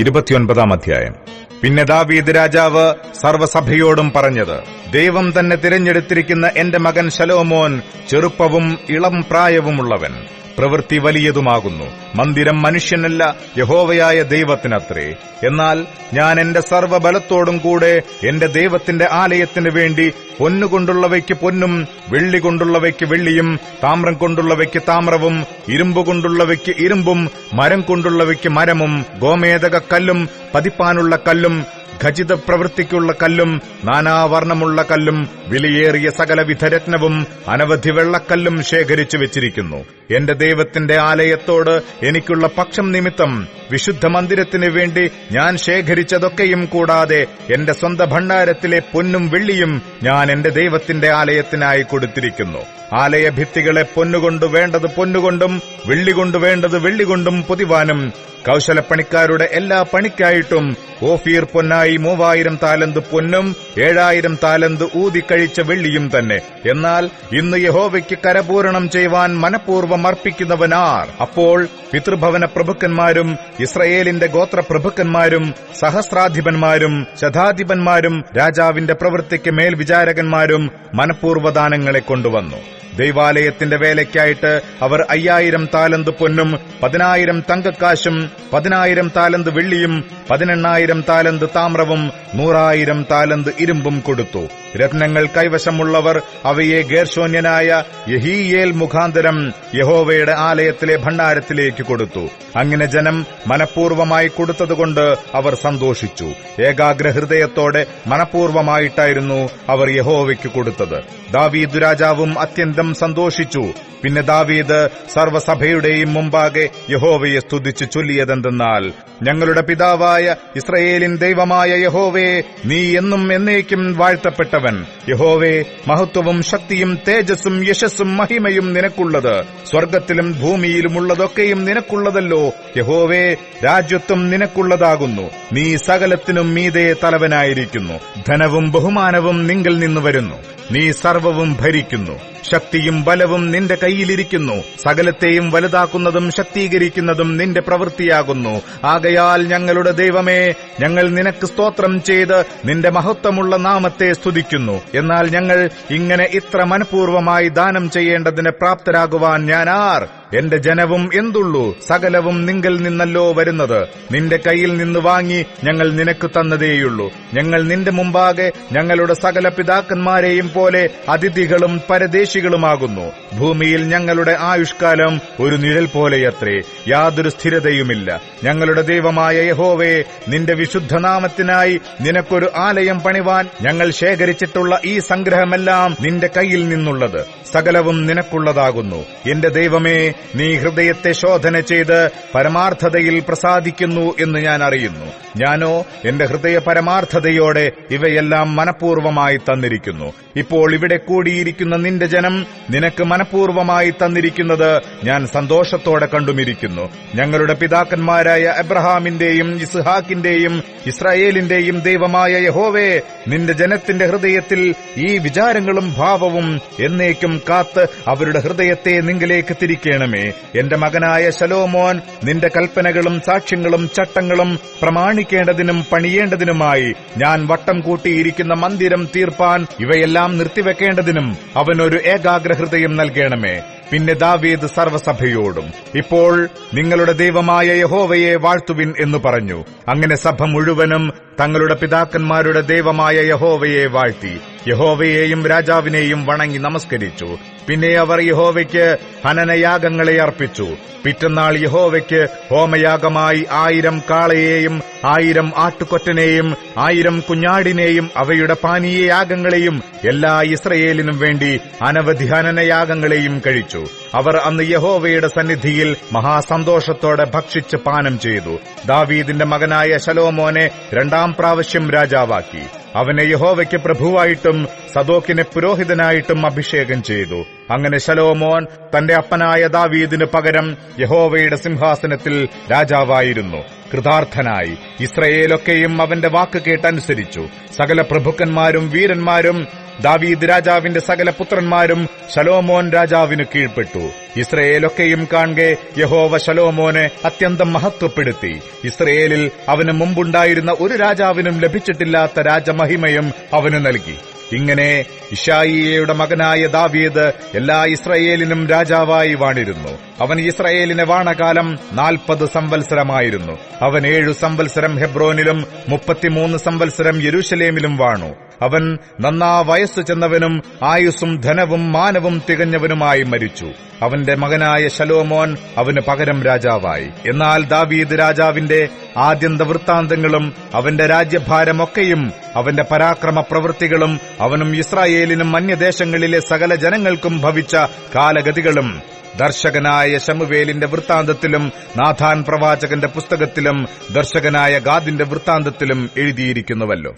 29 അധ്യായം. പിന്നെ ദാവീദ് രാജാവ് സർവ്വസഭയോടും പറഞ്ഞത്, ദൈവം തന്നെ തിരഞ്ഞെടുത്തിരിക്കുന്ന എന്റെ മകൻ ശലോമോൻ ചെറുപ്പവും ഇളം പ്രായവുമുള്ളവൻ, പ്രവൃത്തി വലിയതുമാകുന്നു. മന്ദിരം മനുഷ്യനല്ല, യഹോവയായ ദൈവത്തിനത്രേ. എന്നാൽ ഞാൻ എന്റെ സർവ്വബലത്തോടും കൂടെ എന്റെ ദൈവത്തിന്റെ ആലയത്തിനു വേണ്ടി പൊന്നുകൊണ്ടുള്ളവയ്ക്ക് പൊന്നും, വെള്ളി കൊണ്ടുള്ളവയ്ക്ക് വെള്ളിയും, താമ്രം കൊണ്ടുള്ളവയ്ക്ക് താമ്രവും, ഇരുമ്പ് കൊണ്ടുള്ളവയ്ക്ക് ഇരുമ്പും, മരം കൊണ്ടുള്ളവയ്ക്ക് മരമും, ഗോമേദക കല്ലും, പതിപ്പാനുള്ള കല്ലും, ഖചിത പ്രവൃത്തിക്കുള്ള കല്ലും, നാനാവർണ്ണമുള്ള കല്ലും, വിലയേറിയ സകലവിധ രത്നവും, അനവധി വെള്ളക്കല്ലും ശേഖരിച്ചു വെച്ചിരിക്കുന്നു. എന്റെ ദൈവത്തിന്റെ ആലയത്തോട് എനിക്കുള്ള പക്ഷം നിമിത്തം വിശുദ്ധ മന്ദിരത്തിനു വേണ്ടി ഞാൻ ശേഖരിച്ചതൊക്കെയും കൂടാതെ എന്റെ സ്വന്തം ഭണ്ഡാരത്തിലെ പൊന്നും വെള്ളിയും ഞാൻ എന്റെ ദൈവത്തിന്റെ ആലയത്തിനായി കൊടുത്തിരിക്കുന്നു. ആലയഭിത്തികളെ പൊന്നുകൊണ്ട് വേണ്ടത് പൊന്നുകൊണ്ടും വെള്ളികൊണ്ട് വേണ്ടത് വെള്ളികൊണ്ടും പൊതിവാനും, കൗശലപ്പണിക്കാരുടെ എല്ലാ പണിക്കായിട്ടും ഓഫീർ പൊന്നായി 3000 താലന്ത് പൊന്നും 7000 താലന്ത് ഊതിക്കഴിച്ച വെള്ളിയും തന്നെ. എന്നാൽ ഇന്ന് യഹോവയ്ക്ക് കരപൂരണം ചെയ്യുവാൻ മനഃപൂർവ്വം അർപ്പിക്കുന്നവനാർ? അപ്പോൾ പിതൃഭവന പ്രഭുക്കന്മാരും ഇസ്രയേലിന്റെ ഗോത്രപ്രഭുക്കന്മാരും സഹസ്രാധിപന്മാരും ശതാധിപന്മാരും രാജാവിന്റെ പ്രവൃത്തിക്ക് മേൽവിചാരകന്മാരും മനഃപൂർവ്വദാനങ്ങളെ കൊണ്ടുവന്നു. ദൈവാലയത്തിന്റെ വേലയ്ക്കായിട്ട് അവർ 5000 താലന്ത് പൊന്നും 10000 തങ്കക്കാശും 10000 താലന്ത് വെള്ളിയും 18000 താലന്ത് താമ്രവും 100,000 താലന്ത് ഇരുമ്പും കൊടുത്തു. രത്നങ്ങൾ കൈവശമുള്ളവർ അവയെ ഗേർശോന്യനായ യഹീയേൽ മുഖാന്തരം യഹോവയുടെ ആലയത്തിലെ ഭണ്ഡാരത്തിലേക്ക് കൊടുത്തു. അങ്ങനെ ജനം മനഃപൂർവ്വമായി കൊടുത്തതുകൊണ്ട് അവർ സന്തോഷിച്ചു. ഏകാഗ്രഹൃദയത്തോടെ മനഃപൂർവ്വമായിട്ടായിരുന്നു അവർ യഹോവയ്ക്ക് കൊടുത്തത്. ദാവീദ് രാജാവും അത്യന്തം സന്തോഷിച്ചു. പിന്നെ ദാവീദ് സർവ്വസഭയുടെയും മുമ്പാകെ യഹോവയെ സ്തുതിച്ചു ചൊല്ലിയതെന്തെന്നാൽ, ഞങ്ങളുടെ പിതാവായ ഇസ്രയേലിൻ ദൈവമായ യഹോവേ, നീ എന്നും എന്നേക്കും വാഴ്ത്തപ്പെട്ടവൻ. യഹോവേ, മഹത്വവും ശക്തിയും തേജസ്സും യശസ്സും മഹിമയും നിനക്കുള്ളത്. സ്വർഗ്ഗത്തിലും ഭൂമിയിലുമുള്ളതൊക്കെയും നിനക്കുള്ളതല്ലോ. യഹോവേ, രാജ്യത്വം നിനക്കുള്ളതാകുന്നു. നീ സകലത്തിനും മീതെ തലവനായിരിക്കുന്നു. ധനവും ബഹുമാനവും നിങ്കിൽ നിന്ന് വരുന്നു. നീ സർവ്വവും ഭരിക്കുന്നു. ശക്തിയും ബലവും നിന്റെ കൈയിലിരിക്കുന്നു. സകലത്തെയും വലുതാക്കുന്നതും ശക്തീകരിക്കുന്നതും നിന്റെ പ്രവൃത്തിയാകുന്നു. ആകയാൽ ഞങ്ങളുടെ ദൈവമേ, ഞങ്ങൾ നിനക്ക് സ്തോത്രം ചെയ്ത് നിന്റെ മഹത്വമുള്ള നാമത്തെ സ്തുതിക്കുന്നു. എന്നാൽ ഞങ്ങൾ ഇങ്ങനെ ഇത്ര മനഃപൂർവ്വമായി ദാനം ചെയ്യേണ്ടതിന് പ്രാപ്തരാകുവാൻ ഞാനാർ? എന്റെ ജനവും എന്തുള്ളൂ? സകലവും നിങ്കിൽ നിന്നല്ലോ വരുന്നത്. നിന്റെ കയ്യിൽ നിന്ന് വാങ്ങി ഞങ്ങൾ നിനക്ക് തന്നതേയുള്ളൂ. ഞങ്ങൾ നിന്റെ മുമ്പാകെ ഞങ്ങളുടെ സകല പിതാക്കന്മാരെയും പോലെ അതിഥികളും പരദേശികളുമാകുന്നു. ഭൂമിയിൽ ഞങ്ങളുടെ ആയുഷ്കാലം ഒരു നിഴൽ പോലെയത്രേ, യാതൊരു സ്ഥിരതയുമില്ല. ഞങ്ങളുടെ ദൈവമായ യഹോവേ, നിന്റെ വിശുദ്ധനാമത്തിനായി നിനക്കൊരു ആലയം പണിവാൻ ഞങ്ങൾ ശേഖരിച്ചിട്ടുള്ള ഈ സംഗ്രഹമെല്ലാം നിന്റെ കയ്യിൽ നിന്നുള്ളത്. സകലവും നിനക്കുള്ളതാകുന്നു. എന്റെ ദൈവമേ, നീ ഹൃദയത്തെ ശോധന ചെയ്ത് പരമാർത്ഥതയിൽ പ്രസാദിക്കുന്നു എന്ന് ഞാൻ അറിയുന്നു. ഞാനോ എന്റെ ഹൃദയ പരമാർത്ഥതയോടെ ഇവയെല്ലാം മനഃപൂർവ്വമായി തന്നിരിക്കുന്നു. ഇപ്പോൾ ഇവിടെ കൂടിയിരിക്കുന്ന നിന്റെ ജനം നിനക്ക് മനഃപൂർവ്വമായി തന്നിരിക്കുന്നത് ഞാൻ സന്തോഷത്തോടെ കണ്ടുമിരിക്കുന്നു. ഞങ്ങളുടെ പിതാക്കന്മാരായ അബ്രഹാമിന്റെയും ഇസ്ഹാക്കിന്റെയും ഇസ്രായേലിന്റെയും ദൈവമായ യഹോവേ, നിന്റെ ജനത്തിന്റെ ഹൃദയത്തിൽ ഈ വിചാരങ്ങളും ഭാവവും എന്നേക്കും കാത്ത് അവരുടെ ഹൃദയത്തെ നിങ്കിലേക്ക് തിരിക്കണമേ. എന്റെ മകനായ ശലോമോൻ നിന്റെ കൽപ്പനകളും സാക്ഷ്യങ്ങളും ചട്ടങ്ങളും പ്രമാണിക്കേണ്ടതിനും പണിയേണ്ടതിനുമായി ഞാൻ വട്ടം കൂട്ടിയിരിക്കുന്ന മന്ദിരം തീർപ്പാൻ ഇവയെല്ലാം നിർത്തിവെക്കേണ്ടതിനും അവനൊരു ഏകാഗ്രഹൃദയം നൽകണമേ. പിന്നെ ദാവീദ് സർവ്വസഭയോടും, ഇപ്പോൾ നിങ്ങളുടെ ദൈവമായ യഹോവയെ വാഴ്ത്തുവിൻ എന്ന് പറഞ്ഞു. അങ്ങനെ സഭ മുഴുവനും തങ്ങളുടെ പിതാക്കന്മാരുടെ ദൈവമായ യഹോവയെ വാഴ്ത്തി യഹോവയെയും രാജാവിനെയും വണങ്ങി നമസ്കരിച്ചു. പിന്നെ അവർ യഹോവയ്ക്ക് ഹനനയാഗങ്ങളെ അർപ്പിച്ചു. പിറ്റന്നാൾ യഹോവയ്ക്ക് ഹോമയാഗമായി 1000 കാളയെയും 1000 ആട്ടുകൊറ്റനെയും 1000 കുഞ്ഞാടിനെയും അവയുടെ പാനീയയാഗങ്ങളെയും എല്ലാ ഇസ്രയേലിനും വേണ്ടി അനവധി ഹനനയാഗങ്ങളെയും കഴിച്ചു. അവർ അന്ന് യഹോവയുടെ സന്നിധിയിൽ മഹാസന്തോഷത്തോടെ ഭക്ഷിച്ച് പാനം ചെയ്തു. ദാവീദിന്റെ മകനായ ശലോമോനെ 2ാം പ്രാവശ്യം രാജാവാക്കി. അവനെ യഹോവയ്ക്ക് പ്രഭുവായിട്ടും സദോക്കിനെ പുരോഹിതനായിട്ടും അഭിഷേകം ചെയ്തു. അങ്ങനെ ശലോമോൻ തന്റെ അപ്പനായ ദാവീദിന് പകരം യഹോവയുടെ സിംഹാസനത്തിൽ രാജാവായിരുന്നു. കൃതാർത്ഥനായി ഇസ്രയേലൊക്കെയും അവന്റെ വാക്ക് കേട്ടനുസരിച്ചു. സകല പ്രഭുക്കന്മാരും വീരന്മാരും ദാവീദ് രാജാവിന്റെ സകല പുത്രന്മാരും ശലോമോൻ രാജാവിന് കീഴ്പ്പെട്ടു. ഇസ്രയേലൊക്കെയും കാണെ യഹോവ ശലോമോനെ അത്യന്തം മഹത്വപ്പെടുത്തി. ഇസ്രയേലിൽ അവന് മുമ്പുണ്ടായിരുന്ന ഒരു രാജാവിനും ലഭിച്ചിട്ടില്ലാത്ത രാജമഹിമയും അവന് നൽകി. ഇങ്ങനെ ഇശ്ശായിയുടെ മകനായ ദാവീദ് എല്ലാ ഇസ്രയേലിനും രാജാവായി വാണിരുന്നു. അവൻ ഇസ്രയേലിനെ വാണകാലം 40 സംവത്സരമായിരുന്നു. അവൻ 7 സംവത്സരം ഹെബ്രോനിലും 33 സംവത്സരം യെരൂശലേമിലും വാണു. അവൻ നന്നാ വയസ്സു ചെന്നവനും ആയുസ്സും ധനവും മാനവും തികഞ്ഞവനുമായി മരിച്ചു. അവന്റെ മകനായ ശലോമോൻ അവന് പകരം രാജാവായി. എന്നാൽ ദാവീദ് രാജാവിന്റെ ആദ്യന്ത വൃത്താന്തങ്ങളും അവന്റെ രാജ്യഭാരമൊക്കെയും അവന്റെ പരാക്രമ പ്രവൃത്തികളും അവനും ഇസ്രായേലിനും അന്യദേശങ്ങളിലെ സകല ജനങ്ങൾക്കും ഭവിച്ച കാലഗതികളും ദർശകനായ ശമൂവേലിന്റെ വൃത്താന്തത്തിലും നാഥാൻ പ്രവാചകന്റെ പുസ്തകത്തിലും ദർശകനായ ഗാദിന്റെ വൃത്താന്തത്തിലും എഴുതിയിരിക്കുന്നുവല്ലോ.